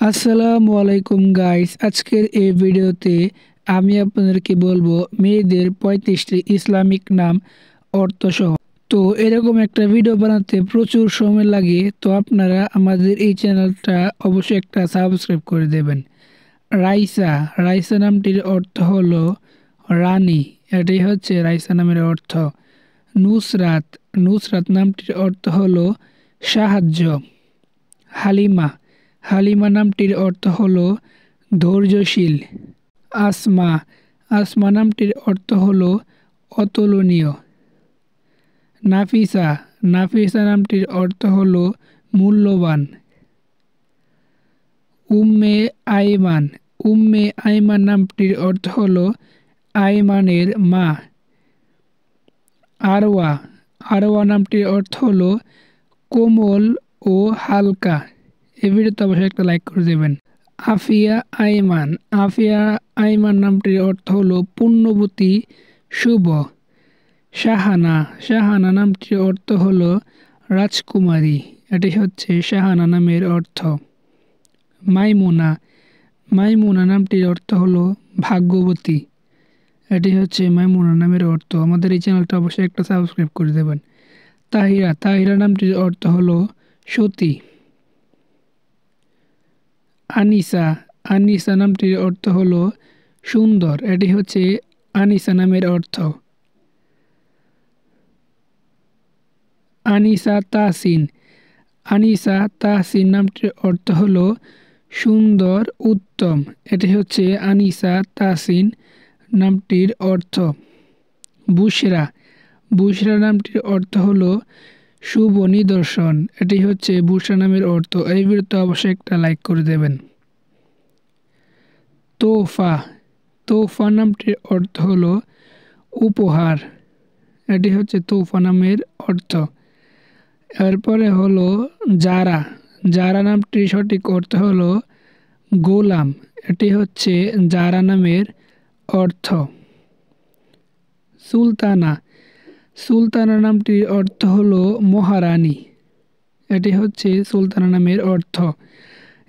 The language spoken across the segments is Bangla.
আসসালামু আলাইকুম গাইস, আজকের এই ভিডিওতে আমি আপনাদেরকে বলবো মেয়েদের 35টি ইসলামিক নাম অর্থসহ। তো এরকম একটা ভিডিও বানাতে প্রচুর সময় লাগে, তো আপনারা আমাদের এই চ্যানেলটা অবশ্যই একটা সাবস্ক্রাইব করে দেবেন। রাইসা, রাইসা নামটির অর্থ হলো রানী, এটাই হচ্ছে রাইসা নামের অর্থ। নুসরাত, নুসরাত নামটির অর্থ হলো সাহায্য। হালিমা, হালিমা নামটির অর্থ হল ধৈর্যশীল। আসমা, আসমা নামটির অর্থ হল অতুলনীয়। নাফিসা, নাফিসা নামটির অর্থ হল মূল্যবান। উম্মে আইমান, উম্মে আইমান নামটির অর্থ হল আইমানের মা। আরওয়া, আরওয়া নামটির অর্থ হল কোমল ও হালকা। এই ভিডিওতে অবশ্যই একটা লাইক করে দেবেন। আফিয়া আইমান, আফিয়া আইমান নামটির অর্থ হলো পুণ্যবতী, শুভ। শাহানা, শাহানা নামটির অর্থ হলো রাজকুমারী, এটি হচ্ছে শাহানা নামের অর্থ। মাইমুনা, মাইমুনা নামটির অর্থ হলো ভাগ্যবতী, এটি হচ্ছে মাইমুনা নামের অর্থ। আমাদের এই চ্যানেলটা অবশ্যই একটা সাবস্ক্রাইব করে দেবেন। তাহিরা, তাহিরা নামটির অর্থ হলো সতী। আনিসা, আনিসা নামটির অর্থ হলো সুন্দর, এটি হচ্ছে আনিসা নামের অর্থ। আনিসা তাহসিন, আনিসা তাহসিন নামটির অর্থ হলো সুন্দর, উত্তম, এটি হচ্ছে আনিসা তাহসিন নামটির অর্থ। বুশরা, বুশরা নামটির অর্থ হলো শুভ নিদর্শন, এটি হচ্ছে বুশরা নামের অর্থ। এই ভিডিওতে অবশ্যই একটা লাইক করে দেবেন। তোহফা, তোহফা নামটির অর্থ হলো উপহার, এটি হচ্ছে তোহফা নামের অর্থ। এরপরে হলো জারা, জারা নামটির সঠিক অর্থ হলো গোলাম, এটি হচ্ছে জারা নামের অর্থ। সুলতানা, সুলতানা নামটির অর্থ হলো মহারানী, এটি হচ্ছে সুলতানা নামের অর্থ।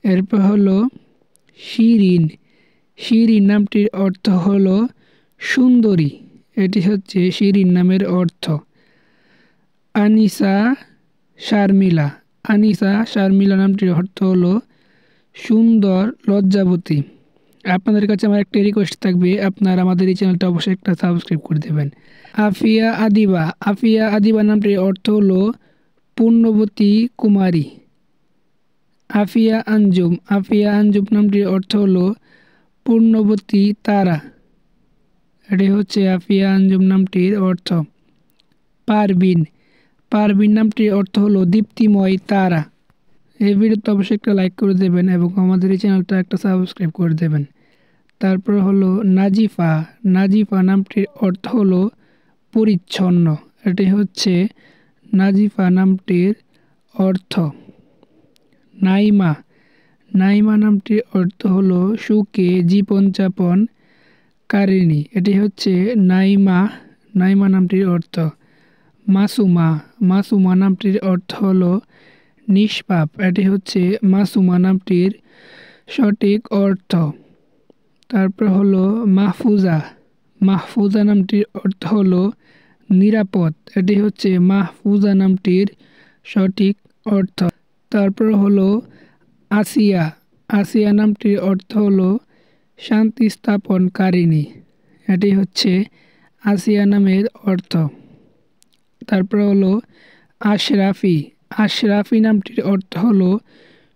এরপর হলো শিরিন, শিরিন নামটির অর্থ হলো সুন্দরী, এটি হচ্ছে শিরিন নামের অর্থ। আনিসা শারমিলা, আনিসা শারমিলা নামটির অর্থ হলো সুন্দর লজ্জাবতী। আপনাদের কাছে আমার একটা রিকোয়েস্ট থাকবে, আপনারা আমাদের এই চ্যানেলটা অবশ্যই একটা সাবস্ক্রাইব করে দেবেন। আফিয়া আদিবা, আফিয়া আদিবা নামটির অর্থ হলো পুণ্যবতী কুমারী। আফিয়া আঞ্জুম, আফিয়া আঞ্জুম নামটির অর্থ হলো পুণ্যবতী তারা, এটি হচ্ছে আফিয়া আঞ্জুম নামটির অর্থ। পারবিন, পারবিন নামটির অর্থ হলো দীপ্তিময় তারা। এই ভিডিওতে অবশ্যই একটা লাইক করে দেবেন এবং আমাদের এই চ্যানেলটা একটা সাবস্ক্রাইব করে দেবেন। তারপর হলো নাজিফা, নাজিফা নামটির অর্থ হলো পরিচ্ছন্ন, এটি হচ্ছে নাজিফা নামটির অর্থ। নাইমা, নাইমা নামটির অর্থ হলো সুখে জীবনযাপন কারিনী, এটি হচ্ছে নাইমা, নাইমা নামটির অর্থ। মাসুমা, মাসুমা নামটির অর্থ হলো নিষ্পাপ, এটি হচ্ছে মাসুমা নামটির সঠিক অর্থ। তারপর হলো মাহফুজা, মাহফুজা নামটির অর্থ হলো নিরাপদ, এটি হচ্ছে মাহফুজা নামটির সঠিক অর্থ। তারপর হলো আসিয়া, আসিয়া নামটির অর্থ হলো শান্তি স্থাপনকারিণী, এটি হচ্ছে আসিয়া নামের অর্থ। তারপর হলো আশরাফি, আশরাফি নামটির অর্থ হলো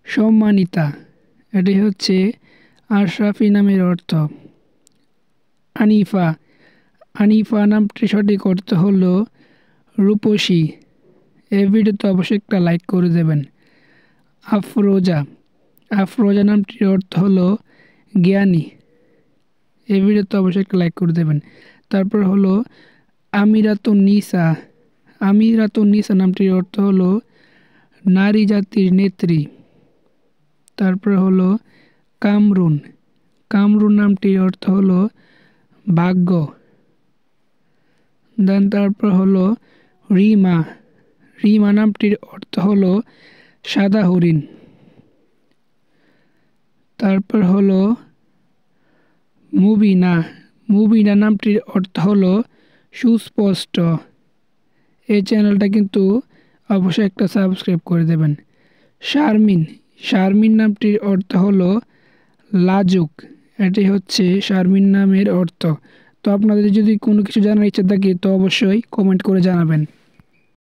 সম্মানিতা, এটি হচ্ছে আশরাফি নামের অর্থ। আনিফা, আনিফা নামটির সঠিক অর্থ হলো রূপসী। এই ভিডিওতে অবশ্যই একটা লাইক করে দেবেন। আফরোজা, আফরোজা নামটির অর্থ হলো জ্ঞানী। এই ভিডিওতে অবশ্যই একটা লাইক করে দেবেন। তারপর হলো আমিরাতুন নিসা, আমিরাতুন নিসা নামটির অর্থ হলো নারী জাতির নেত্রী। তারপর হলো কামরুন, কামরুন নামটির অর্থ হলো ভাগ্য। তারপর হলো রিমা, রিমা নামটির অর্থ হলো সাদা হরিণ। তারপর হলো মুবিনা। মুবিনা নামটির অর্থ হলো সুস্পষ্ট। এই চ্যানেলটা কিন্তু অবশ্যই একটা সাবস্ক্রাইব করে দেবেন। শারমিন। শারমিন নামটির অর্থ হলো লাজুক। এটি হচ্ছে শারমিন নামের অর্থ। তো আপনাদের যদি কোনো কিছু জানার ইচ্ছা থাকে তো অবশ্যই কমেন্ট করে জানাবেন।